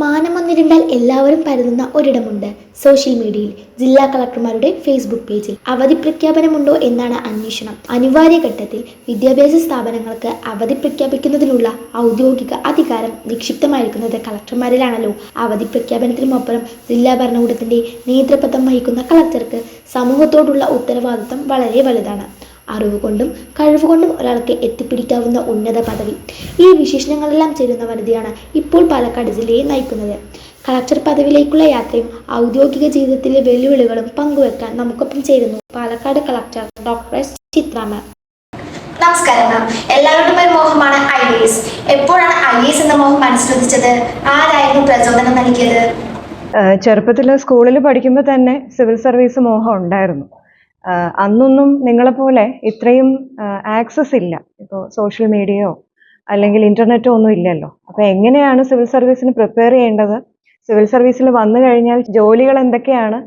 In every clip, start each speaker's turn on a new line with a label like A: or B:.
A: മാനമൊന്നിരുണ്ടാൽ എല്ലാവരും പരതുന്ന ഒരിടമുണ്ട് സോഷ്യൽ മീഡിയയിൽ. ജില്ലാ കളക്ടർമാരുടെ ഫേസ്ബുക്ക് പേജിൽ അവധി പ്രഖ്യാപനമുണ്ടോ എന്നാണ് അന്വേഷണം. അനിവാര്യ ഘട്ടത്തിൽ വിദ്യാഭ്യാസ സ്ഥാപനങ്ങൾക്ക് അവധി പ്രഖ്യാപിക്കുന്നതിനുള്ള ഔദ്യോഗിക അധികാരം നിക്ഷിപ്തമായിരിക്കുന്നത് കളക്ടർമാരിലാണല്ലോ. അവധി പ്രഖ്യാപനത്തിനുമപ്പുറം ജില്ലാ ഭരണകൂടത്തിന്റെ നേതൃത്വം വഹിക്കുന്ന കളക്ടർക്ക് സമൂഹത്തോടുള്ള ഉത്തരവാദിത്തം വളരെ വലുതാണ്. അറിവുകൊണ്ടും കഴിവുകൊണ്ടും ഒരാൾക്ക് എത്തിപ്പിടിക്കാവുന്ന ഉന്നത പദവി. ഈ വിശേഷണങ്ങളെല്ലാം ചേരുന്ന വനിതയാണ് ഇപ്പോൾ പാലക്കാട് ജില്ലയെ നയിക്കുന്നത്. കളക്ടർ പദവിയിലേക്കുള്ള യാത്രയും ഔദ്യോഗിക ജീവിതത്തിലെ വെല്ലുവിളികളും പങ്കുവെക്കാൻ നമുക്കൊപ്പം ചേരുന്നു പാലക്കാട് കളക്ടർ ഡോക്ടർ എസ് ചിത്ര മാം.
B: നമസ്കാരം മാം. എല്ലാവരുടെയും ഒരു മോഹമാണ് IAS. എപ്പോഴാണ് IAS എന്ന മോഹം മനസ്സിലുദിച്ചത്? ആരായിരുന്നു പ്രചോദനം നൽകിയത്?
C: ചെറുപ്പത്തിൽ സ്കൂളിൽ പഠിക്കുമ്പോൾ തന്നെ സിവിൽ സർവീസ് മോഹം ഉണ്ടായിരുന്നു. അന്നൊന്നും നിങ്ങളെപ്പോലെ ഇത്രയും ആക്സസ് ഇല്ല. ഇപ്പോൾ സോഷ്യൽ മീഡിയയോ അല്ലെങ്കിൽ ഇൻ്റർനെറ്റോ ഒന്നും ഇല്ലല്ലോ. അപ്പോൾ എങ്ങനെയാണ് സിവിൽ സർവീസിന് പ്രിപ്പയർ ചെയ്യേണ്ടത്, സിവിൽ സർവീസിൽ വന്നു കഴിഞ്ഞാൽ ജോലികൾ എന്തൊക്കെയാണ്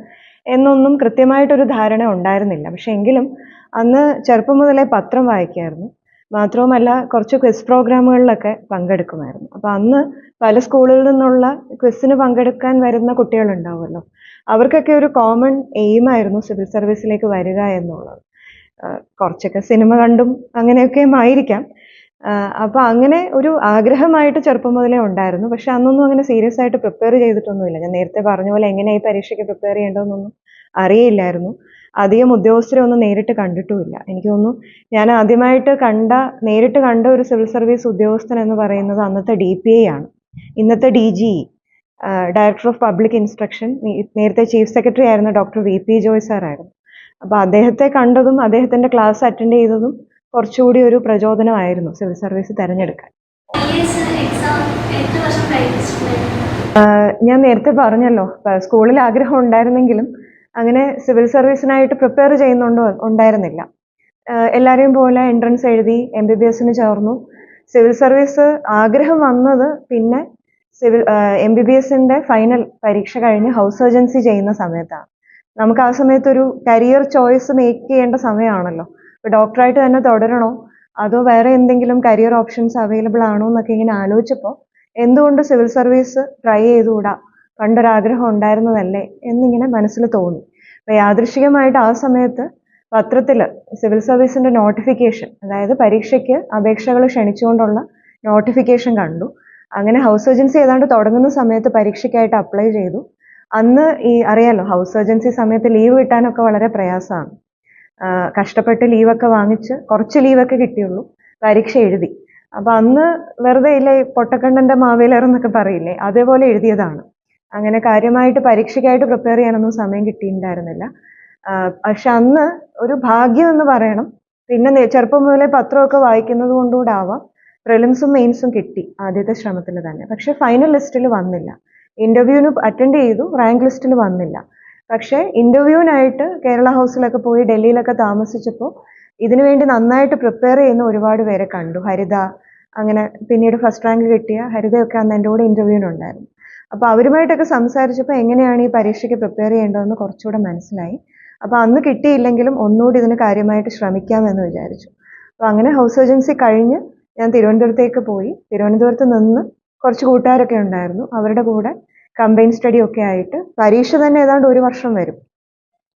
C: എന്നൊന്നും കൃത്യമായിട്ടൊരു ധാരണ ഉണ്ടായിരുന്നില്ല. പക്ഷെ എങ്കിലും അന്ന് ചെറുപ്പം മുതലേ പത്രം വായിക്കായിരുന്നു. മാത്രവുമല്ല കുറച്ച് ക്വിസ് പ്രോഗ്രാമുകളിലൊക്കെ പങ്കെടുക്കുമായിരുന്നു. അപ്പോൾ അന്ന് പല സ്കൂളിൽ നിന്നുള്ള ക്വിസിന് പങ്കെടുക്കാൻ വരുന്ന കുട്ടികളുണ്ടാവുമല്ലോ, അവർക്കൊക്കെ ഒരു കോമൺ എയിമായിരുന്നു സിവിൽ സർവീസിലേക്ക് വരിക എന്നുള്ളത്. കുറച്ചൊക്കെ സിനിമ കണ്ടും അങ്ങനെയൊക്കെ ആയിരിക്കാം. അപ്പോൾ അങ്ങനെ ഒരു ആഗ്രഹമായിട്ട് ചെറുപ്പം മുതലേ ഉണ്ടായിരുന്നു. പക്ഷെ അന്നൊന്നും അങ്ങനെ സീരിയസ് ആയിട്ട് പ്രിപ്പയർ ചെയ്തിട്ടൊന്നുമില്ല. ഞാൻ നേരത്തെ പറഞ്ഞ പോലെ എങ്ങനെ ഈ പരീക്ഷയ്ക്ക് പ്രിപ്പയർ ചെയ്യേണ്ടതെന്നൊന്നും അറിയില്ലായിരുന്നു. അധികം ഉദ്യോഗസ്ഥരെ ഒന്നും നേരിട്ട് കണ്ടിട്ടുമില്ല. എനിക്ക് തോന്നുന്നു ഞാൻ ആദ്യമായിട്ട് നേരിട്ട് കണ്ട ഒരു സിവിൽ സർവീസ് ഉദ്യോഗസ്ഥൻ എന്ന് പറയുന്നത് അന്നത്തെ DPI ആണ്. ഇന്നത്തെ DGE, director of public instruction. നേരത്തെ ചീഫ് സെക്രട്ടറി ആയിരുന്ന ഡോക്ടർ VP ജോയ് സാർ ആയിരുന്നു. അപ്പോൾ അദ്ദേഹത്തെ കണ്ടതും അദ്ദേഹത്തിന്റെ ക്ലാസ് അറ്റൻഡ് ചെയ്തതും കുറച്ചുകൂടി ഒരു പ്രചോദനമായിരുന്നു സിവിൽ സർവീസ് തിരഞ്ഞെടുക്കാൻ. ഞാൻ നേരത്തെ പറഞ്ഞല്ലോ, സ്കൂളിൽ ആഗ്രഹം ഉണ്ടായിരുന്നെങ്കിലും അങ്ങനെ സിവിൽ സർവീസിനായിട്ട് പ്രിപ്പയർ ഉണ്ടായിരുന്നില്ല. എല്ലാവരെയും പോലെ എൻട്രൻസ് എഴുതി MBBSന് ചേർന്നു. സിവിൽ സർവീസ് ആഗ്രഹം വന്നത് പിന്നെ MBBSന്റെ ഫൈനൽ പരീക്ഷ കഴിഞ്ഞ് ഹൗസ് സർജൻസി ചെയ്യുന്ന സമയത്താണ്. നമുക്ക് ആ സമയത്ത് ഒരു കരിയർ ചോയ്സ് മേക്ക് ചെയ്യേണ്ട സമയമാണല്ലോ. ഡോക്ടറായിട്ട് തന്നെ തുടരണോ അതോ വേറെ എന്തെങ്കിലും കരിയർ ഓപ്ഷൻസ് അവൈലബിൾ ആണോ എന്നൊക്കെ ഇങ്ങനെ ആലോചിച്ചപ്പോൾ എന്തുകൊണ്ട് സിവിൽ സർവീസ് ട്രൈ ചെയ്തുകൂടാ, പണ്ടൊരാഗ്രഹം ഉണ്ടായിരുന്നതല്ലേ എന്നിങ്ങനെ മനസ്സിൽ തോന്നി. അപ്പോൾ യാദൃശ്ചികമായിട്ട് ആ സമയത്ത് പത്രത്തിൽ സിവിൽ സർവീസിന്റെ നോട്ടിഫിക്കേഷൻ, അതായത് പരീക്ഷയ്ക്ക് അപേക്ഷകൾ ക്ഷണിച്ചുകൊണ്ടുള്ള നോട്ടിഫിക്കേഷൻ കണ്ടു. അങ്ങനെ ഹൗസ് സർജൻസി ഏതാണ്ട് തുടങ്ങുന്ന സമയത്ത് പരീക്ഷയ്ക്കായിട്ട് അപ്ലൈ ചെയ്തു. അന്ന് അറിയാലോ, ഹൗസ് സർജൻസി സമയത്ത് ലീവ് കിട്ടാനൊക്കെ വളരെ പ്രയാസമാണ്. കഷ്ടപ്പെട്ട് ലീവൊക്കെ വാങ്ങിച്ച് കുറച്ച് ലീവൊക്കെ കിട്ടിയുള്ളൂ. പരീക്ഷ എഴുതി. അപ്പൊ അന്ന് വെറുതെ ഇല്ലേ പൊട്ടക്കണ്ണന്റെ മാവേലേറെന്നൊക്കെ പറയില്ലേ, അതേപോലെ എഴുതിയതാണ്. അങ്ങനെ കാര്യമായിട്ട് പരീക്ഷയ്ക്കായിട്ട് പ്രിപ്പയർ ചെയ്യാനൊന്നും സമയം കിട്ടിയിട്ടുണ്ടായിരുന്നില്ല. പക്ഷെ അന്ന് ഒരു ഭാഗ്യം എന്ന് പറയണം. പിന്നെ ചെറുപ്പം മുതലേ പത്രമൊക്കെ വായിക്കുന്നത് കൊണ്ടുകൂടെ ആവാം, പ്രിലിംസും മെയിൻസും കിട്ടി ആദ്യത്തെ ശ്രമത്തിൽ തന്നെ. പക്ഷെ ഫൈനൽ ലിസ്റ്റിൽ വന്നില്ല. ഇന്റർവ്യൂവിന് അറ്റൻഡ് ചെയ്തു, റാങ്ക് ലിസ്റ്റിൽ വന്നില്ല. പക്ഷെ ഇന്റർവ്യൂവിനായിട്ട് കേരള ഹൗസിലൊക്കെ പോയി ഡൽഹിയിലൊക്കെ താമസിച്ചപ്പോൾ ഇതിനു വേണ്ടി നന്നായിട്ട് പ്രിപ്പയർ ചെയ്യുന്ന ഒരുപാട് പേരെ കണ്ടു. ഹരിത, അങ്ങനെ പിന്നീട് ഫസ്റ്റ് റാങ്ക് കിട്ടിയ ഹരിതയൊക്കെ അന്ന് എൻ്റെ കൂടെ ഇന്റർവ്യൂവിനുണ്ടായിരുന്നു. അപ്പോൾ അവരുമായിട്ടൊക്കെ സംസാരിച്ചപ്പോൾ എങ്ങനെയാണ് ഈ പരീക്ഷയ്ക്ക് പ്രിപ്പയർ ചെയ്യേണ്ടതെന്ന് കുറച്ചുകൂടെ മനസ്സിലായി. അപ്പോൾ അന്ന് കിട്ടിയില്ലെങ്കിലും ഒന്നുകൂടി ഇതിന് കാര്യമായിട്ട് ശ്രമിക്കാമെന്ന് വിചാരിച്ചു. അപ്പോൾ അങ്ങനെ ഹൗസ് സർജൻസി കഴിഞ്ഞ് ഞാൻ തിരുവനന്തപുരത്തേക്ക് പോയി. തിരുവനന്തപുരത്ത് നിന്ന് കുറച്ച് കൂട്ടുകാരൊക്കെ ഉണ്ടായിരുന്നു, അവരുടെ കൂടെ കമ്പൈൻ സ്റ്റഡി ഒക്കെ ആയിട്ട് പരീക്ഷ തന്നെ ഏതാണ്ട് 1 വർഷം വരും,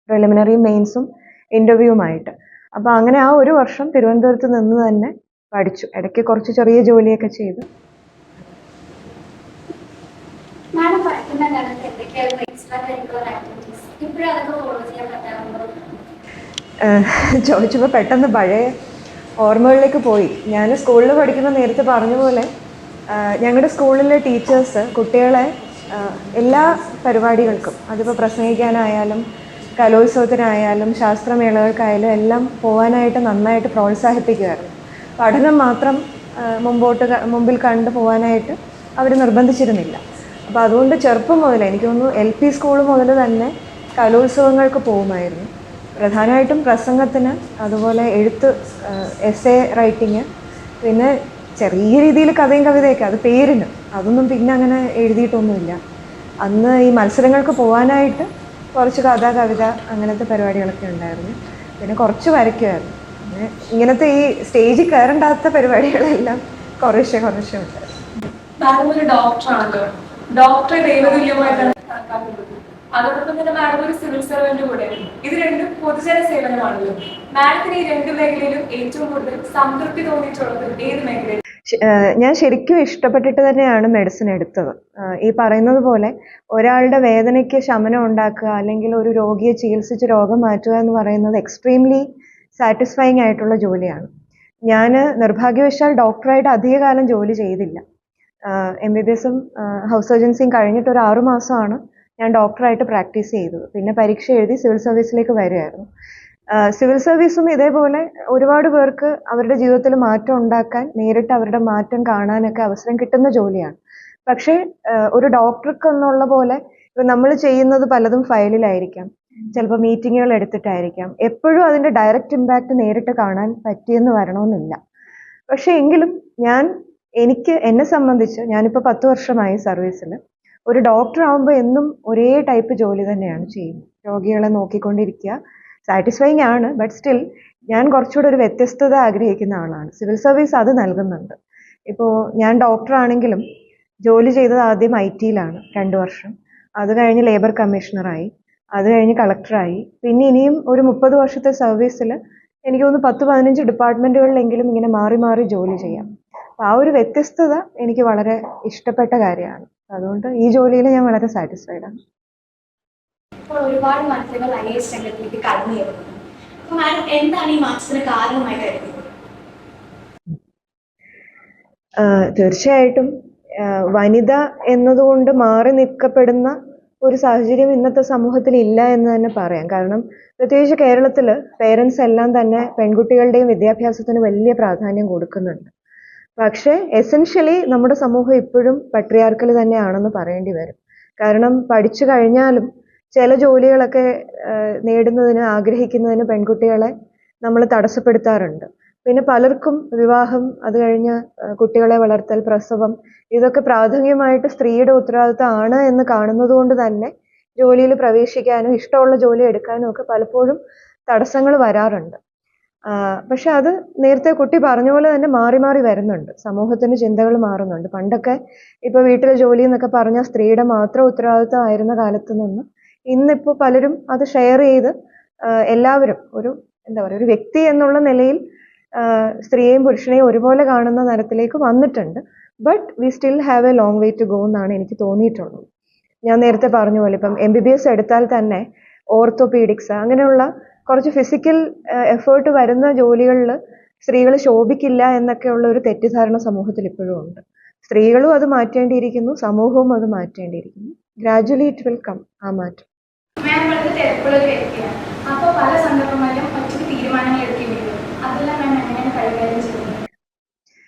C: പ്രിലിമിനറിയും മെയിൻസും ഇന്റർവ്യൂവുമായിട്ട്. അപ്പോൾ അങ്ങനെ ആ 1 വർഷം തിരുവനന്തപുരത്ത് നിന്ന് തന്നെ പഠിച്ചു. ഇടയ്ക്ക് കുറച്ച് ചെറിയ ജോലിയൊക്കെ ചെയ്തു. ചോദിച്ചപ്പോൾ പെട്ടെന്ന് പഴയ ഓർമ്മകളിലേക്ക് പോയി. ഞാൻ സ്കൂളിൽ പഠിക്കുന്ന നേരത്തെ പറഞ്ഞ പോലെ ഞങ്ങളുടെ സ്കൂളിലെ ടീച്ചേഴ്സ് കുട്ടികളെ എല്ലാ പരിപാടികൾക്കും, അതിപ്പോൾ പ്രസംഗിക്കാനായാലും കലോത്സവത്തിനായാലും ശാസ്ത്രമേളകൾക്കായാലും എല്ലാം പോകാനായിട്ട് നന്നായിട്ട് പ്രോത്സാഹിപ്പിക്കുമായിരുന്നു. പഠനം മാത്രം മുമ്പിൽ കണ്ടു പോകാനായിട്ട് അവർ നിർബന്ധിച്ചിരുന്നില്ല. അപ്പോൾ അതുകൊണ്ട് ചെറുപ്പം മുതൽ എനിക്ക് തോന്നുന്നു LP സ്കൂൾ മുതൽ തന്നെ കലോത്സവങ്ങൾക്ക് പോകുമായിരുന്നു. പ്രധാനമായിട്ടും പ്രസംഗത്തിന്, അതുപോലെ എഴുത്ത്, എസ്സേ റൈറ്റിങ്, പിന്നെ ചെറിയ രീതിയിൽ കഥയും കവിതയൊക്കെ, അത് പേരിന്, അതൊന്നും പിന്നെ അങ്ങനെ എഴുതിയിട്ടൊന്നുമില്ല. അന്ന് ഈ മത്സരങ്ങൾക്ക് പോകാനായിട്ട് കുറച്ച് കഥ, കവിത, അങ്ങനത്തെ പരിപാടികളൊക്കെ ഉണ്ടായിരുന്നു. പിന്നെ കുറച്ച് വരയ്ക്കുമായിരുന്നു. പിന്നെ ഇങ്ങനത്തെ ഈ സ്റ്റേജിൽ കയറണ്ടാത്ത പരിപാടികളെല്ലാം കുറേശ്ശെ ഉണ്ട്.
D: മാഡം ഒരു ഡോക്ടറാണല്ലോ, ഡോക്ടറെ ദൈവതുല്യമായിട്ടാണ് കണക്കാക്കുന്നത്. അതോടൊപ്പം തന്നെ മാഡം ഒരു സിവിൽ സർവന്റ് കൂടെയാണ്. ഇത് രണ്ടും പൊതുജന സേവനമാണല്ലോ. മാഡത്തിന് ഈ രണ്ട് മേഖലയിലും ഏറ്റവും കൂടുതൽ സംതൃപ്തി തോന്നിയിട്ടുള്ളത് ഏത് മേഖലയിൽ?
C: ഞാൻ ശരിക്കും ഇഷ്ടപ്പെട്ടിട്ട് തന്നെയാണ് മെഡിസിൻ എടുത്തത്. ഈ പറയുന്നത് പോലെ ഒരാളുടെ വേദനയ്ക്ക് ശമനം ഉണ്ടാക്കുക അല്ലെങ്കിൽ ഒരു രോഗിയെ ചികിത്സിച്ച് രോഗം മാറ്റുക എന്ന് പറയുന്നത് എക്സ്ട്രീംലി സാറ്റിസ്ഫൈങ് ആയിട്ടുള്ള ജോലിയാണ്. ഞാൻ നിർഭാഗ്യവശാൽ ഡോക്ടറായിട്ട് അധികകാലം ജോലി ചെയ്തില്ല. MBBS-ഉം ഹൗസ് സർജൻസിയും കഴിഞ്ഞിട്ട് ഒരു 6 മാസമാണ് ഞാൻ ഡോക്ടറായിട്ട് പ്രാക്ടീസ് ചെയ്തത്. പിന്നെ പരീക്ഷ എഴുതി സിവിൽ സർവീസിലേക്ക് വരികയായിരുന്നു. സിവിൽ സർവീസും ഇതേപോലെ ഒരുപാട് പേർക്ക് അവരുടെ ജീവിതത്തിൽ മാറ്റം ഉണ്ടാക്കാൻ, നേരിട്ട് അവരുടെ മാറ്റം കാണാനൊക്കെ അവസരം കിട്ടുന്ന ജോലിയാണ്. പക്ഷേ ഒരു ഡോക്ടർക്ക് എന്നുള്ള പോലെ ഇപ്പം നമ്മൾ ചെയ്യുന്നത് പലതും ഫയലിലായിരിക്കാം, ചിലപ്പോൾ മീറ്റിങ്ങുകൾ എടുത്തിട്ടായിരിക്കാം. എപ്പോഴും അതിൻ്റെ ഡയറക്റ്റ് ഇമ്പാക്റ്റ് നേരിട്ട് കാണാൻ പറ്റിയെന്ന് വരണമെന്നില്ല. പക്ഷേ എങ്കിലും എന്നെ സംബന്ധിച്ച് ഞാനിപ്പോൾ 10 വർഷമായി സർവീസിൽ. ഒരു ഡോക്ടർ ആകുമ്പോൾ എന്നും ഒരേ ടൈപ്പ് ജോലി തന്നെയാണ് ചെയ്യുന്നത്. രോഗികളെ നോക്കിക്കൊണ്ടിരിക്കുക, സാറ്റിസ്ഫൈങ് ആണ്. ബട്ട് സ്റ്റിൽ ഞാൻ കുറച്ചുകൂടെ ഒരു വ്യത്യസ്തത ആഗ്രഹിക്കുന്ന ആളാണ്. സിവിൽ സർവീസ് അത് നൽകുന്നുണ്ട്. ഇപ്പോൾ ഞാൻ ഡോക്ടറാണെങ്കിലും ജോലി ചെയ്തത് ആദ്യം IT-യിലാണ് 2 വർഷം. അത് കഴിഞ്ഞ് ലേബർ കമ്മീഷണറായി, അത് കഴിഞ്ഞ് കളക്ടറായി. പിന്നെ ഇനിയും ഒരു 30 വർഷത്തെ സർവീസിൽ എനിക്ക് തോന്നുന്നു 10-15 ഡിപ്പാർട്ട്മെൻറ്റുകളിലെങ്കിലും ഇങ്ങനെ മാറി മാറി ജോലി ചെയ്യാം. അപ്പോൾ ആ ഒരു വ്യത്യസ്തത എനിക്ക് വളരെ ഇഷ്ടപ്പെട്ട കാര്യമാണ്. അതുകൊണ്ട് ഈ ജോലിയിൽ ഞാൻ വളരെ സാറ്റിസ്ഫൈഡ് ആണ്.
B: ഇപ്പോൾ ഒരുപാട് മാറ്റങ്ങൾ IAS രംഗത്തിലേക്ക് കടന്നു വരുന്നു. അപ്പോൾ മാഡം എന്താണ് ഈ മാറ്റത്തിന് കാരണമായി കരുതുന്നത്?
C: തീർച്ചയായിട്ടും വനിത എന്നതുകൊണ്ട് മാറി നിൽക്കപ്പെടുന്ന ഒരു സാഹചര്യം ഇന്നത്തെ സമൂഹത്തിൽ ഇല്ല എന്ന് തന്നെ പറയാം. കാരണം പ്രത്യേകിച്ച് കേരളത്തിൽ പേരൻസ് എല്ലാം തന്നെ പെൺകുട്ടികളുടെയും വിദ്യാഭ്യാസത്തിന് വലിയ പ്രാധാന്യം കൊടുക്കുന്നുണ്ട്. പക്ഷേ എസെൻഷ്യലി നമ്മുടെ സമൂഹം ഇപ്പോഴും പട്രിയാർക്കൽ തന്നെയാണെന്ന് പറയേണ്ടി വരും. കാരണം പഠിച്ചു കഴിഞ്ഞാലും ചില ജോലികളൊക്കെ നേടുന്നതിന്, ആഗ്രഹിക്കുന്നതിന് പെൺകുട്ടികളെ നമ്മൾ തടസ്സപ്പെടുത്താറുണ്ട്. പിന്നെ പലർക്കും വിവാഹം, അത് കഴിഞ്ഞ് കുട്ടികളെ വളർത്തൽ, പ്രസവം, ഇതൊക്കെ പ്രാഥമികമായിട്ട് സ്ത്രീയുടെ ഉത്തരവാദിത്തമാണ് എന്ന് കാണുന്നത് കൊണ്ട് തന്നെ ജോലിയിൽ പ്രവേശിക്കാനും ഇഷ്ടമുള്ള ജോലി എടുക്കാനും ഒക്കെ പലപ്പോഴും തടസ്സങ്ങൾ വരാറുണ്ട്. പക്ഷെ അത് നേരത്തെ കുട്ടി പറഞ്ഞ പോലെ തന്നെ മാറി മാറി വരുന്നുണ്ട്. സമൂഹത്തിന്റെ ചിന്തകൾ മാറുന്നുണ്ട്. പണ്ടൊക്കെ ഇപ്പോൾ വീട്ടിലെ ജോലി എന്നൊക്കെ പറഞ്ഞാൽ സ്ത്രീയുടെ മാത്രം ഉത്തരവാദിത്തം ആയിരുന്ന കാലത്ത് നിന്ന് ഇന്നിപ്പോൾ പലരും അത് ഷെയർ ചെയ്ത് എല്ലാവരും ഒരു വ്യക്തി എന്നുള്ള നിലയിൽ സ്ത്രീയെയും പുരുഷനെയും ഒരുപോലെ കാണുന്ന തരത്തിലേക്ക് വന്നിട്ടുണ്ട്. But we still have a long way to go എന്നാണ് എനിക്ക് തോന്നിയിട്ടുള്ളത്. ഞാൻ നേരത്തെ പറഞ്ഞ പോലെ ഇപ്പം MBBS എടുത്താൽ തന്നെ ഓർത്തോപീഡിക്സ് അങ്ങനെയുള്ള കുറച്ച് ഫിസിക്കൽ എഫേർട്ട് വരുന്ന ജോലികളിൽ സ്ത്രീകൾ ശോഭിക്കില്ല എന്നൊക്കെയുള്ള ഒരു തെറ്റിദ്ധാരണ സമൂഹത്തിൽ ഇപ്പോഴും ഉണ്ട്. സ്ത്രീകളും അത് മാറ്റേണ്ടിയിരിക്കുന്നു, സമൂഹവും അത് മാറ്റേണ്ടിയിരിക്കുന്നു. ഗ്രാജുവലി ഇറ്റ് വിൽ കം ആ മാറ്റം.
B: മാം വളരെ തിരക്കുള്ള ഒരു വ്യക്തിയാണ്. അപ്പോൾ പല സന്ദർഭങ്ങളിലും ഒറ്റയ്ക്ക് തീരുമാനങ്ങൾ എടുക്കേണ്ടി വരും. അതെല്ലാം മാം എങ്ങനെയാണ് കൈകാര്യം ചെയ്യുന്നത്?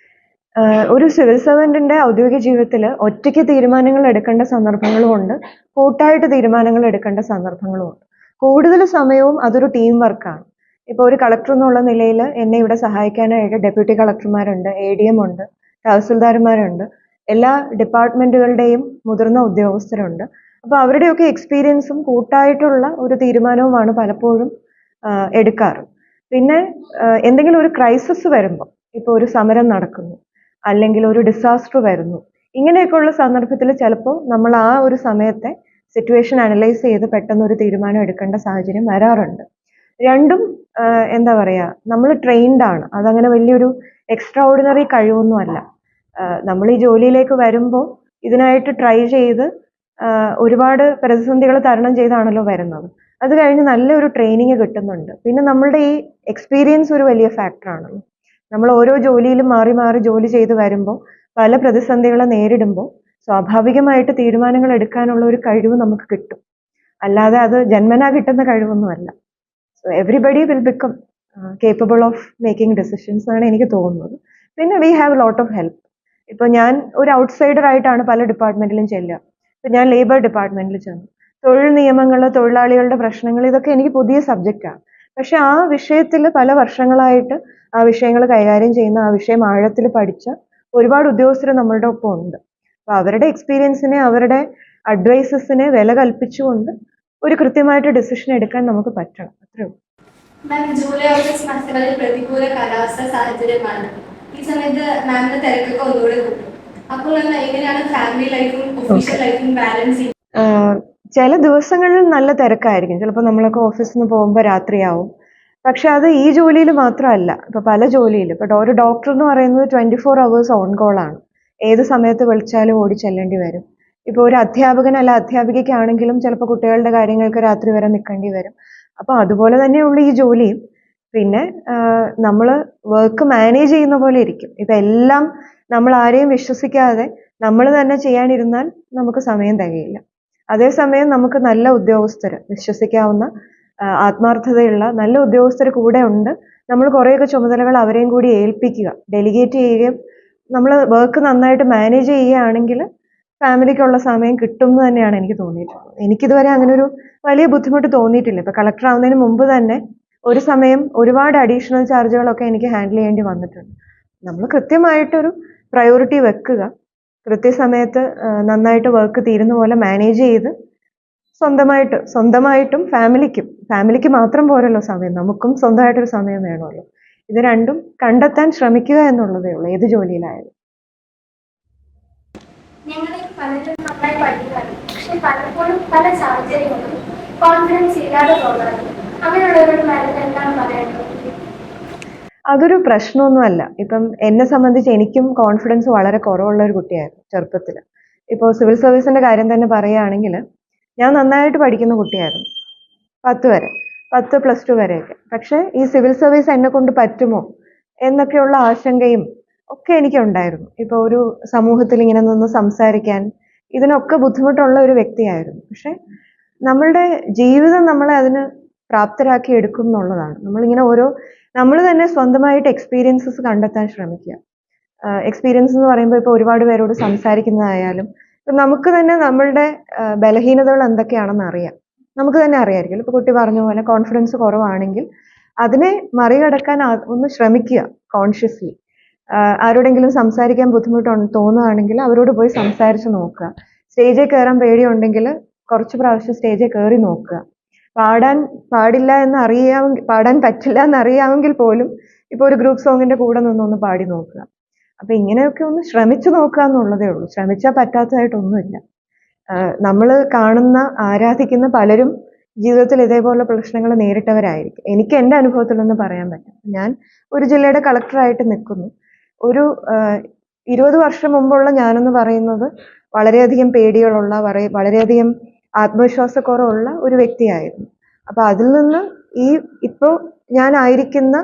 C: ഒരു സിവിൽ സർവന്റിന്റെ ഔദ്യോഗിക ജീവിതത്തിൽ ഒറ്റയ്ക്ക് തീരുമാനങ്ങൾ എടുക്കേണ്ട സന്ദർഭങ്ങളും ഉണ്ട്, കൂട്ടായിട്ട് തീരുമാനങ്ങൾ എടുക്കേണ്ട സന്ദർഭങ്ങളും ഉണ്ട്. കൂടുതൽ സമയവും അതൊരു ടീം വർക്കാണ്. ഇപ്പോൾ ഒരു കളക്ടർ എന്നുള്ള നിലയിൽ എന്നെ ഇവിടെ സഹായിക്കാനായിട്ട് ഡെപ്യൂട്ടി കളക്ടർമാരുണ്ട്, ADM ഉണ്ട്, തഹസിൽദാർമാരുണ്ട്, എല്ലാ ഡിപ്പാർട്ട്മെന്റുകളുടെയും മുതിർന്ന ഉദ്യോഗസ്ഥരുണ്ട്. അപ്പോൾ അവരുടെയൊക്കെ എക്സ്പീരിയൻസും കൂട്ടായിട്ടുള്ള ഒരു തീരുമാനവുമാണ് പലപ്പോഴും എടുക്കാറ്. പിന്നെ എന്തെങ്കിലും ഒരു ക്രൈസിസ് വരുമ്പോൾ, ഇപ്പോൾ ഒരു സമരം നടക്കുന്നു അല്ലെങ്കിൽ ഒരു ഡിസാസ്റ്റർ വരുന്നു, ഇങ്ങനെയൊക്കെയുള്ള സന്ദർഭത്തിൽ ചിലപ്പോൾ നമ്മൾ ആ ഒരു സമയത്തെ സിറ്റുവേഷൻ അനലൈസ് ചെയ്ത് പെട്ടെന്ന് ഒരു തീരുമാനം എടുക്കേണ്ട സാഹചര്യം വരാറുണ്ട്. രണ്ടും നമ്മൾ ട്രെയിൻഡ് ആണ്. അതങ്ങനെ വലിയൊരു എക്സ്ട്രാ ഓർഡിനറി കഴിവൊന്നുമല്ല. നമ്മൾ ഈ ജോലിയിലേക്ക് വരുമ്പോൾ ഇതിനായിട്ട് ട്രൈ ചെയ്ത് ഒരുപാട് പ്രതിസന്ധികൾ തരണം ചെയ്താണല്ലോ വരുന്നത്. അത് കഴിഞ്ഞ് നല്ലൊരു ട്രെയിനിങ് കിട്ടുന്നുണ്ട്. പിന്നെ നമ്മളുടെ ഈ എക്സ്പീരിയൻസ് ഒരു വലിയ ഫാക്ടറാണല്ലോ. നമ്മൾ ഓരോ ജോലിയിലും മാറി മാറി ജോലി ചെയ്ത് വരുമ്പോൾ പല പ്രതിസന്ധികളെ നേരിടുമ്പോൾ സ്വാഭാവികമായിട്ട് തീരുമാനങ്ങൾ എടുക്കാനുള്ള ഒരു കഴിവ് നമുക്ക് കിട്ടും. അല്ലാതെ അത് ജന്മനാ കിട്ടുന്ന കഴിവൊന്നുമല്ല. So everybody will become capable of making decisions എന്നാണ് എനിക്ക് തോന്നുന്നത്. പിന്നെ we have lot of help. ഇപ്പോൾ ഞാൻ ഒരു ഔട്ട്സൈഡർ ആയിട്ടാണ് പല ഡിപ്പാർട്ട്മെന്റിലും ചെല്ലുക. ഇപ്പം ഞാൻ ലേബർ ഡിപ്പാർട്ട്മെന്റിൽ ചെന്നു. തൊഴിൽ നിയമങ്ങൾ, തൊഴിലാളികളുടെ പ്രശ്നങ്ങൾ, ഇതൊക്കെ എനിക്ക് പുതിയ സബ്ജക്റ്റാണ്. പക്ഷെ ആ വിഷയത്തിൽ പല വർഷങ്ങളായിട്ട് ആ വിഷയങ്ങൾ കൈകാര്യം ചെയ്യുന്ന, ആ വിഷയം ആഴത്തിൽ പഠിച്ച ഒരുപാട് ഉദ്യോഗസ്ഥർ നമ്മളുടെ ഒപ്പം ഉണ്ട്. അപ്പോൾ അവരുടെ എക്സ്പീരിയൻസിനെ, അവരുടെ അഡ്വൈസസിനെ വില കൽപ്പിച്ചുകൊണ്ട് ഒരു കൃത്യമായിട്ട് ഡിസിഷൻ എടുക്കാൻ നമുക്ക് പറ്റണം. അത്രേ ഉള്ളൂ.
B: ജൂലൈ ഓഗസ്റ്റ് മാസങ്ങളിൽ പ്രതികൂല കാലാവസ്ഥ സാഹചര്യമാണ്.
E: ഈ സമയത്ത് മാമിന്റെ തിരക്കൊക്കെ ഒന്നുകൂടെ കൂട്ടും. അപ്പോൾ എങ്ങനെയാണ് ഫാമിലി ലൈഫും ഒഫീഷ്യൽ ലൈഫും ബാലൻസ് ചെയ്യുന്നത്?
C: ചില ദിവസങ്ങളിൽ നല്ല തിരക്കായിരിക്കും. ചിലപ്പോൾ നമ്മളൊക്കെ ഓഫീസിൽ നിന്ന് പോകുമ്പോൾ രാത്രിയാവും. പക്ഷെ അത് ഈ ജോലിയിൽ മാത്രമല്ല, ഇപ്പൊ പല ജോലിയിലും. ഇപ്പൊ ഒരു ഡോക്ടർ എന്ന് പറയുന്നത് 24 hours ഓൺ കോൾ ആണ്. ഏത് സമയത്ത് വിളിച്ചാലും ഓടി ചെല്ലേണ്ടി വരും. ഇപ്പോൾ ഒരു അധ്യാപകൻ അല്ല അധ്യാപികയ്ക്കാണെങ്കിലും ചിലപ്പോൾ കുട്ടികളുടെ കാര്യങ്ങൾക്ക് രാത്രി വരെ നിൽക്കേണ്ടി വരും. അപ്പൊ അതുപോലെ തന്നെയുള്ള ഈ ജോലിയും. പിന്നെ നമ്മൾ വർക്ക് മാനേജ് ചെയ്യുന്ന പോലെ ഇരിക്കും. ഇപ്പൊ എല്ലാം നമ്മൾ ആരെയും വിശ്വസിക്കാതെ നമ്മൾ തന്നെ ചെയ്യാനിരുന്നാൽ നമുക്ക് സമയം തികയില്ല. അതേസമയം നമുക്ക് നല്ല ഉദ്യോഗസ്ഥർ, വിശ്വസിക്കാവുന്ന ആത്മാർത്ഥതയുള്ള നല്ല ഉദ്യോഗസ്ഥർ കൂടെ ഉണ്ട്. നമ്മൾ കുറേയൊക്കെ ചുമതലകൾ അവരെയും കൂടി ഏൽപ്പിക്കുക, ഡെലിഗേറ്റ് ചെയ്യുകയും നമ്മൾ വർക്ക് നന്നായിട്ട് മാനേജ് ചെയ്യുകയാണെങ്കിൽ ഫാമിലിക്കുള്ള സമയം കിട്ടും എന്ന് തന്നെയാണ് എനിക്ക് തോന്നിയിട്ടുള്ളത്. എനിക്കിതുവരെ അങ്ങനെ ഒരു വലിയ ബുദ്ധിമുട്ട് തോന്നിയിട്ടില്ല. ഇപ്പൊ കളക്ടർ ആവുന്നതിന് മുമ്പ് തന്നെ ഒരു സമയം ഒരുപാട് അഡീഷണൽ ചാർജുകളൊക്കെ എനിക്ക് ഹാൻഡിൽ ചെയ്യേണ്ടി വന്നിട്ടുണ്ട്. നമ്മൾ കൃത്യമായിട്ടൊരു പ്രയോറിറ്റി വെക്കുക, കൃത്യസമയത്ത് നന്നായിട്ട് വർക്ക് തീരുന്ന പോലെ മാനേജ് ചെയ്ത് സ്വന്തമായിട്ടും ഫാമിലിക്ക് മാത്രം പോരല്ലോ സമയം, നമുക്കും സ്വന്തമായിട്ടൊരു സമയം വേണമല്ലോ. ഇത് രണ്ടും കണ്ടെത്താൻ ശ്രമിക്കുക എന്നുള്ളതേ ഉള്ളൂ ഏത് ജോലിയിലായാലും.
F: ഞങ്ങളിൽ പലരും നന്നായി പഠിക്കാറുണ്ട്, പക്ഷെ പലപ്പോഴും പല സാഹചര്യങ്ങളും കോൺഫിഡൻസ് ഇല്ലാതെ തോന്നാറുണ്ട്. അങ്ങനെയുള്ളവരോട് മാഡത്തിന് എന്താണ് പറയാനുള്ളത്?
C: അതൊരു പ്രശ്നമൊന്നുമല്ല. ഇപ്പം എന്നെ സംബന്ധിച്ച് എനിക്കും കോൺഫിഡൻസ് വളരെ കുറവുള്ള ഒരു കുട്ടിയായിരുന്നു ചെറുപ്പത്തിൽ. ഇപ്പോൾ സിവിൽ സർവീസിന്റെ കാര്യം തന്നെ പറയുകയാണെങ്കിൽ ഞാൻ നന്നായിട്ട് പഠിക്കുന്ന കുട്ടിയായിരുന്നു 10 വരെ, 10+2 വരെയൊക്കെ. പക്ഷെ ഈ സിവിൽ സർവീസ് എന്നെ കൊണ്ട് പറ്റുമോ എന്നൊക്കെയുള്ള ആശങ്കയും ഒക്കെ എനിക്കുണ്ടായിരുന്നു. ഇപ്പോൾ ഒരു സമൂഹത്തിൽ ഇങ്ങനെ നിന്ന് സംസാരിക്കാൻ ഇതിനൊക്കെ ബുദ്ധിമുട്ടുള്ള ഒരു വ്യക്തിയായിരുന്നു. പക്ഷെ നമ്മളുടെ ജീവിതം നമ്മളെ അതിന് പ്രാപ്തരാക്കി എടുക്കും എന്നുള്ളതാണ്. നമ്മളിങ്ങനെ നമ്മൾ തന്നെ സ്വന്തമായിട്ട് എക്സ്പീരിയൻസസ് കണ്ടെത്താൻ ശ്രമിക്കുക. എക്സ്പീരിയൻസ് എന്ന് പറയുമ്പോൾ ഇപ്പോൾ ഒരുപാട് പേരോട് സംസാരിക്കുന്നതായാലും നമുക്ക് തന്നെ നമ്മളുടെ ബലഹീനതകൾ എന്തൊക്കെയാണെന്ന് അറിയാം. നമുക്ക് തന്നെ അറിയാമായിരിക്കും. ഇപ്പോൾ കുട്ടി പറഞ്ഞ പോലെ കോൺഫിഡൻസ് കുറവാണെങ്കിൽ അതിനെ മറികടക്കാൻ ഒന്ന് ശ്രമിക്കുക കോൺഷ്യസ്ലി. ആരോടെങ്കിലും സംസാരിക്കാൻ ബുദ്ധിമുട്ട് തോന്നുകയാണെങ്കിൽ അവരോട് പോയി സംസാരിച്ച് നോക്കുക. സ്റ്റേജിൽ കയറാൻ പേടിയുണ്ടെങ്കിൽ കുറച്ച് പ്രാവശ്യം സ്റ്റേജിൽ കയറി നോക്കുക. പാടാൻ പറ്റില്ല എന്നറിയാമെങ്കിൽ പോലും ഇപ്പോൾ ഒരു ഗ്രൂപ്പ് സോങ്ങിന്റെ കൂടെ നിന്നൊന്ന് പാടി നോക്കുക. അപ്പൊ ഇങ്ങനെയൊക്കെ ഒന്ന് ശ്രമിച്ചു നോക്കുക എന്നുള്ളതേ ഉള്ളൂ. ശ്രമിച്ചാൽ പറ്റാത്തതായിട്ടൊന്നുമില്ല. നമ്മൾ കാണുന്ന ആരാധിക്കുന്ന പലരും ജീവിതത്തിൽ ഇതേപോലെ പ്രശ്നങ്ങൾ നേരിട്ടവരായിരിക്കും. എനിക്ക് എൻ്റെ അനുഭവത്തിൽ നിന്ന് പറയാൻ പറ്റും. ഞാൻ ഒരു ജില്ലയുടെ കളക്ടറായിട്ട് നിൽക്കുന്നു. ഒരു 20 വർഷം മുമ്പുള്ള ഞാനെന്ന് പറയുന്നത് വളരെയധികം പേടികളുള്ള, വളരെയധികം ആത്മവിശ്വാസക്കുറവുള്ള ഒരു വ്യക്തിയായിരുന്നു. അപ്പൊ അതിൽ നിന്ന് ഇപ്പോൾ ഞാൻ ആയിരിക്കുന്ന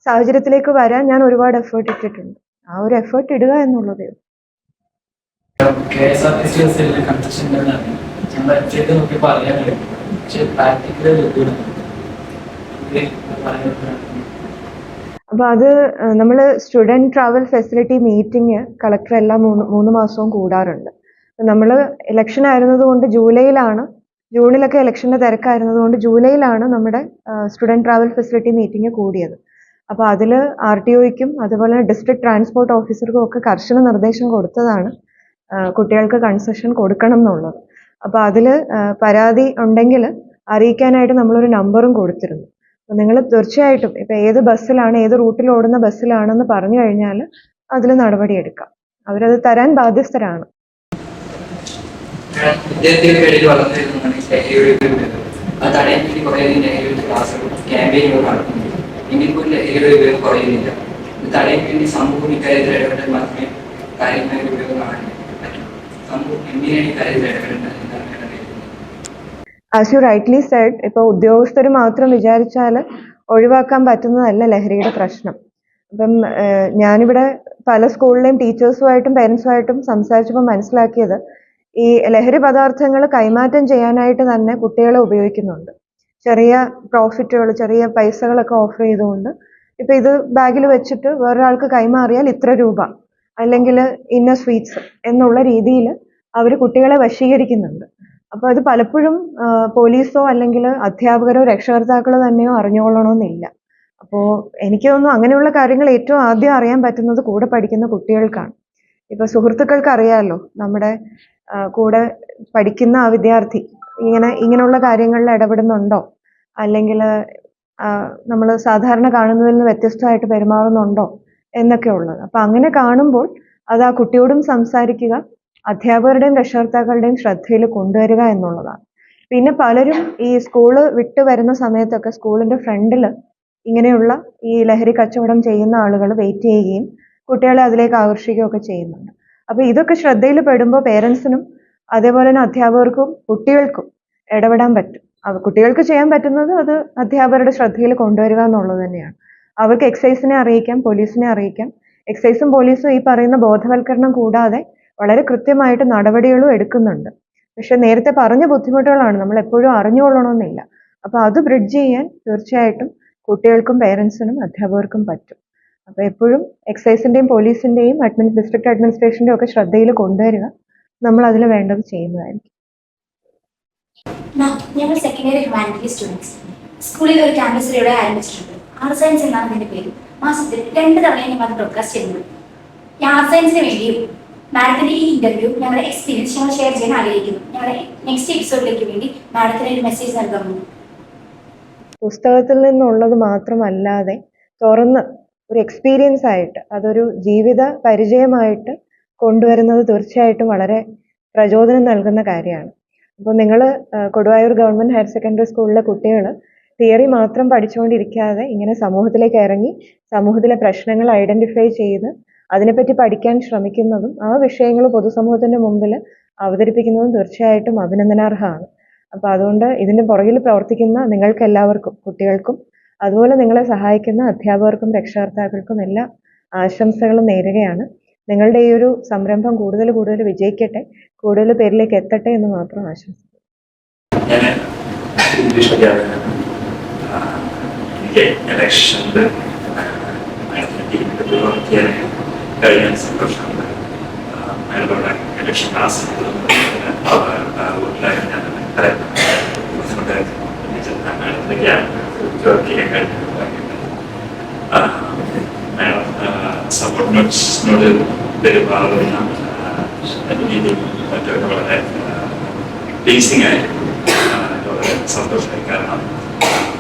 C: സാഹചര്യത്തിലേക്ക് വരാൻ ഞാൻ ഒരുപാട് എഫേർട്ട് ഇട്ടിട്ടുണ്ട്. ആ ഒരു എഫേർട്ട് ഇടുക എന്നുള്ളതേ ഉള്ളൂ. അപ്പൊ അത് നമ്മൾ student travel facility meeting collector എല്ലാ 3 മാസവും കൂടാറുണ്ട്. നമ്മൾ ഇലക്ഷൻ ആയിരുന്നത് കൊണ്ട് ജൂണിലൊക്കെ ഇലക്ഷന്റെ തിരക്കായിരുന്നത് കൊണ്ട് ജൂലൈയിലാണ് നമ്മുടെ സ്റ്റുഡൻറ് ട്രാവൽ ഫെസിലിറ്റി മീറ്റിംഗ് കൂടിയത്. അപ്പോൾ അതിൽ RTOയ്ക്കും അതുപോലെ ഡിസ്ട്രിക്ട് ട്രാൻസ്പോർട്ട് ഓഫീസർക്കും ഒക്കെ കർശന നിർദ്ദേശം കൊടുത്തതാണ് കുട്ടികൾക്ക് കൺസെഷൻ കൊടുക്കണം എന്നുള്ളത്. അപ്പോൾ അതിൽ പരാതി ഉണ്ടെങ്കിൽ അറിയിക്കാനായിട്ട് നമ്മളൊരു നമ്പറും കൊടുത്തിരുന്നു. അപ്പോൾ നിങ്ങൾ തീർച്ചയായിട്ടും ഇപ്പം ഏത് ബസ്സിലാണ്, ഏത് റൂട്ടിൽ ഓടുന്ന ബസ്സിലാണെന്ന് പറഞ്ഞു കഴിഞ്ഞാൽ അതിൽ നടപടിയെടുക്കാം. അവരത് തരാൻ ബാധ്യസ്ഥരാണ്.
G: വിദ്യാർത്ഥികൾക്കിടയിൽ വളർന്നു വരുന്നതാണ് അത് തടയാൻ വേണ്ടി കുറേയധികം ലഹരി ക്ലാസ്സുകളും ക്യാമ്പയിനുകൾ നടത്തുന്നുണ്ട്. എങ്കിൽ പോലും ലഹരിയുടെ ഉപയോഗം കുറയുന്നില്ല. ഇത് തടയാൻ വേണ്ടി സമൂഹം ഇക്കാര്യത്തിൽ ഇടപെട്ടാൽ മാത്രമേ കാര്യമായ ഉപയോഗം കാണാൻ പറ്റും. സമൂഹം എങ്ങനെയാണ് ഇക്കാര്യത്തിൽ ഇടപെടേണ്ടത് എന്നാണ്
C: ആസ് യു റൈറ്റ്ലി സെഡ്, ഇപ്പോൾ ഉദ്യോഗസ്ഥർ മാത്രം വിചാരിച്ചാൽ ഒഴിവാക്കാൻ പറ്റുന്നതല്ല ലഹരിയുടെ പ്രശ്നം. അപ്പം ഞാനിവിടെ പല സ്കൂളിലെയും ടീച്ചേഴ്സുമായിട്ടും പേരൻസുമായിട്ടും സംസാരിച്ചപ്പോൾ മനസ്സിലാക്കിയത് ഈ ലഹരി പദാർത്ഥങ്ങൾ കൈമാറ്റം ചെയ്യാനായിട്ട് തന്നെ കുട്ടികളെ ഉപയോഗിക്കുന്നുണ്ട്. ചെറിയ പ്രോഫിറ്റുകൾ, ചെറിയ പൈസകളൊക്കെ ഓഫർ ചെയ്തുകൊണ്ട് ഇപ്പം ഇത് ബാഗിൽ വെച്ചിട്ട് വേറൊരാൾക്ക് കൈമാറിയാൽ ഇത്ര രൂപ അല്ലെങ്കിൽ ഇന്ന സ്വീറ്റ്സ് എന്നുള്ള രീതിയിൽ അവർ കുട്ടികളെ വശീകരിക്കുന്നുണ്ട്. അപ്പോൾ അത് പലപ്പോഴും പോലീസോ അല്ലെങ്കിൽ അധ്യാപകരോ രക്ഷകർത്താക്കളോ തന്നെയോ അറിഞ്ഞുകൊള്ളണമെന്നില്ല. അപ്പോൾ എനിക്ക് തോന്നുന്നു അങ്ങനെയുള്ള കാര്യങ്ങൾ ഏറ്റവും ആദ്യം അറിയാൻ പറ്റുന്നത് കൂടെ പഠിക്കുന്ന കുട്ടികൾക്കാണ്. ഇപ്പൊ സുഹൃത്തുക്കൾക്ക് അറിയാമല്ലോ, നമ്മുടെ കൂടെ പഠിക്കുന്ന ആ വിദ്യാർത്ഥി ഇങ്ങനെയുള്ള കാര്യങ്ങളിൽ ഇടപെടുന്നുണ്ടോ, അല്ലെങ്കിൽ നമ്മൾ സാധാരണ കാണുന്നതിൽ നിന്ന് വ്യത്യസ്തമായിട്ട് പെരുമാറുന്നുണ്ടോ എന്നൊക്കെ ഉള്ളത്. അപ്പം അങ്ങനെ കാണുമ്പോൾ അത് ആ കുട്ടിയോടും സംസാരിക്കുക, അധ്യാപകരുടെയും രക്ഷകർത്താക്കളുടെയും ശ്രദ്ധയിൽ കൊണ്ടുവരിക എന്നുള്ളതാണ്. പിന്നെ പലരും ഈ സ്കൂള് വിട്ട് വരുന്ന സമയത്തൊക്കെ സ്കൂളിന്റെ ഫ്രണ്ടിൽ ഇങ്ങനെയുള്ള ഈ ലഹരി കച്ചവടം ചെയ്യുന്ന ആളുകൾ വെയിറ്റ് ചെയ്യുകയും കുട്ടികളെ അതിലേക്ക് ആകർഷിക്കുകയൊക്കെ ചെയ്യുന്നുണ്ട്. അപ്പൊ ഇതൊക്കെ ശ്രദ്ധയിൽ പെടുമ്പോൾ പേരൻസിനും അതേപോലെ തന്നെ അധ്യാപകർക്കും കുട്ടികൾക്കും ഇടപെടാൻ പറ്റും. കുട്ടികൾക്ക് ചെയ്യാൻ പറ്റുന്നത് അത് അധ്യാപകരുടെ ശ്രദ്ധയിൽ കൊണ്ടുവരിക എന്നുള്ളത് തന്നെയാണ്. അവർക്ക് എക്സൈസിനെ അറിയിക്കാം, പോലീസിനെ അറിയിക്കാം. എക്സൈസും പോലീസും ഈ പറയുന്ന ബോധവൽക്കരണം കൂടാതെ വളരെ കൃത്യമായിട്ട് നടപടികളും എടുക്കുന്നുണ്ട്. പക്ഷെ നേരത്തെ പറഞ്ഞ ബുദ്ധിമുട്ടുകളാണ് നമ്മൾ എപ്പോഴും അറിഞ്ഞുകൊള്ളണമെന്നില്ല. അപ്പൊ അത് ബ്രിഡ്ജ് ചെയ്യാൻ തീർച്ചയായിട്ടും കുട്ടികൾക്കും പേരൻസിനും അധ്യാപകർക്കും പറ്റും. അപ്പൊ എപ്പോഴും എക്സൈസിന്റെയും പോലീസിന്റെയും ഡിസ്ട്രിക്ട് അഡ്മിനിസ്ട്രേഷന്റെയും ഒക്കെ ശ്രദ്ധയിൽ കൊണ്ടുവരിക, നമ്മൾ അതിൽ വേണ്ടത് ചെയ്യുന്നതായിരിക്കും.
H: ഞങ്ങൾ സെക്കൻഡ് ഇയർ ഹ്യൂമാനിറ്റീസ് സ്റ്റുഡൻസ് സ്കൂളിൽ ഒരു ക്യാമ്പസ് ഇവിടെ ആരംഭിച്ചിട്ടുണ്ട്. ആർട്ട് സയൻസ് എന്നാണ് ഇതിന്റെ പേര്. മാസത്തിൽ 2 തവണയും ഞങ്ങൾ അത് ബ്രോഡ്കാസ്റ്റ് ചെയ്യുന്നത്. ഈ ആർട്ട് സയൻസിന് വേണ്ടിയും മാഡത്തിന്റെ ഈ ഇന്റർവ്യൂ ഞങ്ങളുടെ എക്സ്പീരിയൻസ് ഞങ്ങൾ ഷെയർ ചെയ്യാൻ ആഗ്രഹിക്കുന്നു. ഞങ്ങളുടെ നെക്സ്റ്റ് എപ്പിസോഡിലേക്ക് വേണ്ടി മാഡത്തിന് ഒരു മെസ്സേജ് നൽകാമോ?
C: പുസ്തകത്തിൽ നിന്നുള്ളത് മാത്രമല്ലാതെ തുറന്ന് ഒരു എക്സ്പീരിയൻസ് ആയിട്ട് അതൊരു ജീവിത പരിചയമായിട്ട് കൊണ്ടുവരുന്നത് തീർച്ചയായിട്ടും വളരെ പ്രചോദനം നൽകുന്ന കാര്യമാണ്. അപ്പോൾ നിങ്ങൾ കൊടുവായൂർ ഗവൺമെന്റ് ഹയർ സെക്കൻഡറി സ്കൂളിലെ കുട്ടികൾ തിയറി മാത്രം പഠിച്ചുകൊണ്ടിരിക്കാതെ ഇങ്ങനെ സമൂഹത്തിലേക്ക് ഇറങ്ങി സമൂഹത്തിലെ പ്രശ്നങ്ങൾ ഐഡന്റിഫൈ ചെയ്ത് അതിനെപ്പറ്റി പഠിക്കാൻ ശ്രമിക്കുന്നതും ആ വിഷയങ്ങൾ പൊതുസമൂഹത്തിന്റെ മുമ്പിൽ അവതരിപ്പിക്കുന്നതും തീർച്ചയായിട്ടും അഭിനന്ദനാർഹമാണ്. അപ്പൊ അതുകൊണ്ട് ഇതിന്റെ പുറകിൽ പ്രവർത്തിക്കുന്ന നിങ്ങൾക്ക് എല്ലാവർക്കും, കുട്ടികൾക്കും അതുപോലെ നിങ്ങളെ സഹായിക്കുന്ന അധ്യാപകർക്കും രക്ഷകർത്താക്കൾക്കും എല്ലാ ആശംസകളും നേരുകയാണ്. നിങ്ങളുടെ ഈ ഒരു സംരംഭം കൂടുതൽ വിജയിക്കട്ടെ, കൂടുതൽ പേരിലേക്ക് എത്തട്ടെ എന്ന് മാത്രം ആശംസിക്കുന്നു.
I: എനിക്ക് ഇലക്ഷനിൽ കഴിഞ്ഞ സന്തോഷമുണ്ട്. അതിലൂടെ ഇലക്ഷൻ പാസ് സബോർഡിനേറ്റ്സിനോട് പെരുമാറുന്ന രീതിയിൽ മറ്റൊക്കെ വളരെ പ്ലീസിങ് ആയിട്ട് വളരെ സന്തോഷമായി. കാരണം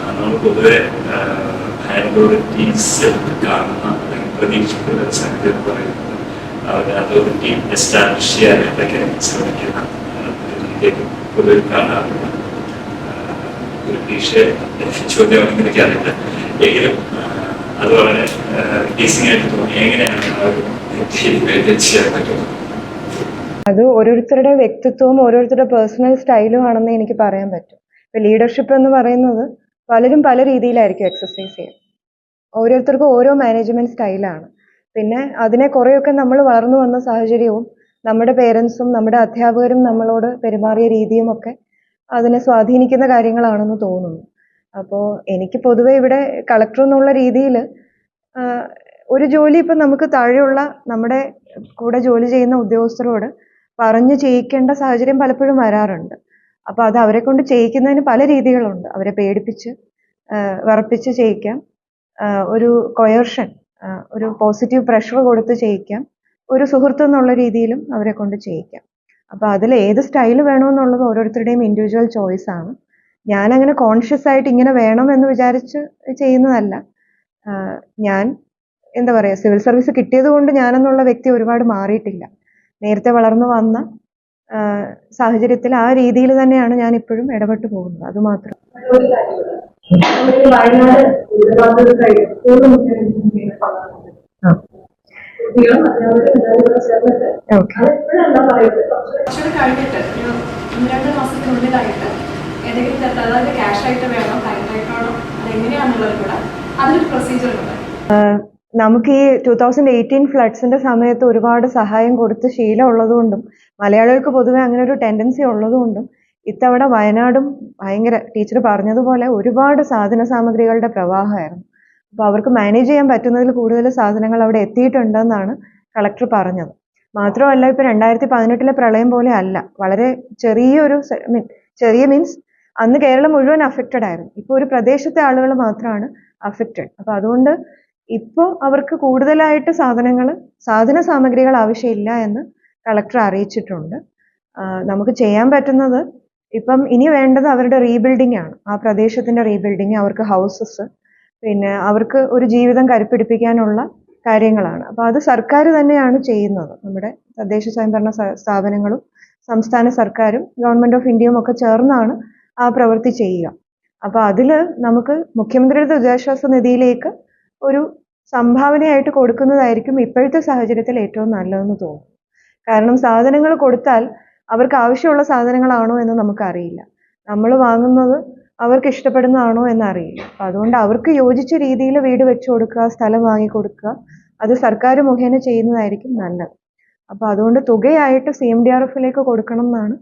I: നമ്മൾ പൊതുവെ അതോറിറ്റീസ് കാണുന്ന അല്ലെങ്കിൽ പ്രതീക്ഷിക്കുന്ന ഒരു സംഗതി എന്ന് പറയുന്നത് അവർ അതോറിറ്റി എസ്റ്റാബ്ലിഷ് ചെയ്യാനായിട്ടൊക്കെ ശ്രമിക്കുന്ന പൊതുവെ കാണാറുണ്ട്. ഒരു ക്ലീഷേ ചോദ്യമാണെന്ന് എനിക്കറിയില്ല, എങ്കിലും അത് വളരെ പ്ലീസിങ് ആയിട്ട് തോന്നി. എങ്ങനെയാണ് ആ ഒരു ചെയ്യാൻ പറ്റുന്നത്?
C: അത് ഓരോരുത്തരുടെ വ്യക്തിത്വവും ഓരോരുത്തരുടെ പേഴ്സണൽ സ്റ്റൈലും ആണെന്ന് എനിക്ക് പറയാൻ പറ്റും. ഇപ്പൊ ലീഡർഷിപ്പ് എന്ന് പറയുന്നത് പലരും പല രീതിയിലായിരിക്കും എക്സസൈസ് ചെയ്യുക. ഓരോരുത്തർക്കും ഓരോ മാനേജ്മെന്റ് സ്റ്റൈലാണ്. പിന്നെ അതിനെ കുറേയൊക്കെ നമ്മൾ വളർന്നു വന്ന സാഹചര്യവും നമ്മുടെ പേരൻസും നമ്മുടെ അധ്യാപകരും നമ്മളോട് പെരുമാറിയ രീതിയും ഒക്കെ അതിനെ സ്വാധീനിക്കുന്ന കാര്യങ്ങളാണെന്ന് തോന്നുന്നു. അപ്പോൾ എനിക്ക് പൊതുവെ ഇവിടെ കളക്ടർ എന്നുള്ള രീതിയിൽ ഒരു ജോലി ഇപ്പം നമുക്ക് താഴെയുള്ള നമ്മുടെ കൂടെ ജോലി ചെയ്യുന്ന ഉദ്യോഗസ്ഥരോട് പറഞ്ഞു ചെയ്യിക്കേണ്ട സാഹചര്യം പലപ്പോഴും വരാറുണ്ട്. അപ്പോൾ അത് അവരെ കൊണ്ട് ചെയ്യിക്കുന്നതിന് പല രീതികളുണ്ട്. അവരെ പേടിപ്പിച്ച് വിറപ്പിച്ച് ചെയ്യിക്കാം, ഒരു കൊയർഷൻ, ഒരു പോസിറ്റീവ് പ്രഷർ കൊടുത്ത് ചെയ്യിക്കാം, ഒരു സുഹൃത്ത് എന്നുള്ള രീതിയിലും അവരെ കൊണ്ട് ചെയ്യിക്കാം. അപ്പോൾ അതിൽ ഏത് സ്റ്റൈൽ വേണമെന്നുള്ളത് ഓരോരുത്തരുടെയും ഇൻഡിവിജ്വൽ ചോയ്സ് ആണ്. ഞാനങ്ങനെ കോൺഷ്യസ് ആയിട്ട് ഇങ്ങനെ വേണം എന്ന് വിചാരിച്ച് ചെയ്യുന്നതല്ല. ഞാൻ എന്താ പറയുക, സിവിൽ സർവീസ് കിട്ടിയത് കൊണ്ട് ഞാനെന്നുള്ള വ്യക്തി ഒരുപാട് മാറിയിട്ടില്ല. നേരത്തെ വളർന്നു വന്ന സാഹചര്യത്തിൽ ആ രീതിയിൽ തന്നെയാണ് ഞാൻ ഇപ്പോഴും ഇടപെട്ട് പോകുന്നത്. അത് മാത്രം.
D: കഴിഞ്ഞിട്ട് 1-2 മാസത്തിനുള്ളിലായിട്ട് ഏതെങ്കിലും തരത്തിൽ, അതായത് ക്യാഷ് ആയിട്ട് വേണം, കൈമായിട്ടാണോ, അതെങ്ങനെയാണെന്നുള്ളത് കൂടെ അതിലൊരു പ്രൊസീജിയർ ഉണ്ട്.
C: നമുക്ക് ഈ 2018 ഫ്ലഡ്സിന്റെ സമയത്ത് ഒരുപാട് സഹായം കൊടുത്ത് ശീലം ഉള്ളതുകൊണ്ടും മലയാളികൾക്ക് പൊതുവെ അങ്ങനെ ഒരു ടെൻഡൻസി ഉള്ളതുകൊണ്ടും ഇത്തവണ വയനാടും ഭയങ്കര, ടീച്ചർ പറഞ്ഞതുപോലെ ഒരുപാട് സാധന സാമഗ്രികളുടെ പ്രവാഹമായിരുന്നു. അപ്പോൾ അവർക്ക് മാനേജ് ചെയ്യാൻ പറ്റുന്നതിൽ കൂടുതൽ സാധനങ്ങൾ അവിടെ എത്തിയിട്ടുണ്ടെന്നാണ് കളക്ടർ പറഞ്ഞത്. മാത്രമല്ല ഇപ്പൊ 2018 പ്രളയം പോലെ അല്ല, വളരെ ചെറിയ മീൻസ് അന്ന് കേരളം മുഴുവൻ അഫക്റ്റഡ് ആയിരുന്നു. ഇപ്പൊ ഒരു പ്രദേശത്തെ ആളുകൾ മാത്രമാണ് അഫക്റ്റഡ്. അപ്പൊ അതുകൊണ്ട് ഇപ്പോൾ അവർക്ക് കൂടുതലായിട്ട് സാധന സാമഗ്രികൾ ആവശ്യമില്ല എന്ന് കളക്ടർ അറിയിച്ചിട്ടുണ്ട്. നമുക്ക് ചെയ്യാൻ പറ്റുന്നത് ഇപ്പം ഇനി വേണ്ടത് അവരുടെ റീബിൽഡിംഗ് ആണ്. ആ പ്രദേശത്തിന്റെ റീബിൽഡിംഗ്, അവർക്ക് ഹൗസസ്, പിന്നെ അവർക്ക് ഒരു ജീവിതം കരുപ്പിടിപ്പിക്കാനുള്ള കാര്യങ്ങളാണ്. അപ്പോൾ അത് സർക്കാർ തന്നെയാണ് ചെയ്യുന്നത്. നമ്മുടെ തദ്ദേശ സ്വയംഭരണ സ്ഥാപനങ്ങളും സംസ്ഥാന സർക്കാരും ഗവൺമെൻറ് ഓഫ് ഇന്ത്യയും ഒക്കെ ചേർന്നാണ് ആ പ്രവൃത്തി ചെയ്യുക. അപ്പോൾ അതിൽ നമുക്ക് മുഖ്യമന്ത്രിയുടെ ദുരിതാശ്വാസ നിധിയിലേക്ക് ഒരു സംഭാവനയായിട്ട് കൊടുക്കുന്നതായിരിക്കും ഇപ്പോഴത്തെ സാഹചര്യത്തിൽ ഏറ്റവും നല്ലതെന്ന് തോന്നുന്നു. കാരണം സാധനങ്ങൾ കൊടുത്താൽ അവർക്ക് ആവശ്യമുള്ള സാധനങ്ങളാണോ എന്ന് നമുക്കറിയില്ല. നമ്മൾ വാങ്ങുന്നത് അവർക്ക് ഇഷ്ടപ്പെടുന്നതാണോ എന്നറിയില്ല. അപ്പം അതുകൊണ്ട് അവർക്ക് യോജിച്ച രീതിയിൽ വീട് വെച്ച് കൊടുക്കുക, സ്ഥലം വാങ്ങിക്കൊടുക്കുക, അത് സർക്കാർ മുഖേന ചെയ്യുന്നതായിരിക്കും നല്ലത്. അപ്പോൾ അതുകൊണ്ട് തുകയായിട്ട് CMDRFിലേക്ക് കൊടുക്കണം എന്നാണ്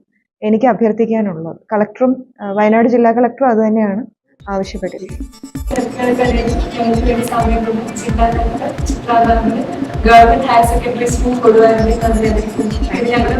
C: എനിക്ക് അഭ്യർത്ഥിക്കാനുള്ളത്. കളക്ടറും വയനാട് ജില്ലാ കളക്ടറും അത് തന്നെയാണ് ആവശ്യപ്പെട്ടിരിക്കുന്നത്.
D: ഗവൺമെന്റ് ഹയർ സെക്കൻഡറി സ്കൂൾ കൊടുവാനും ഞങ്ങൾ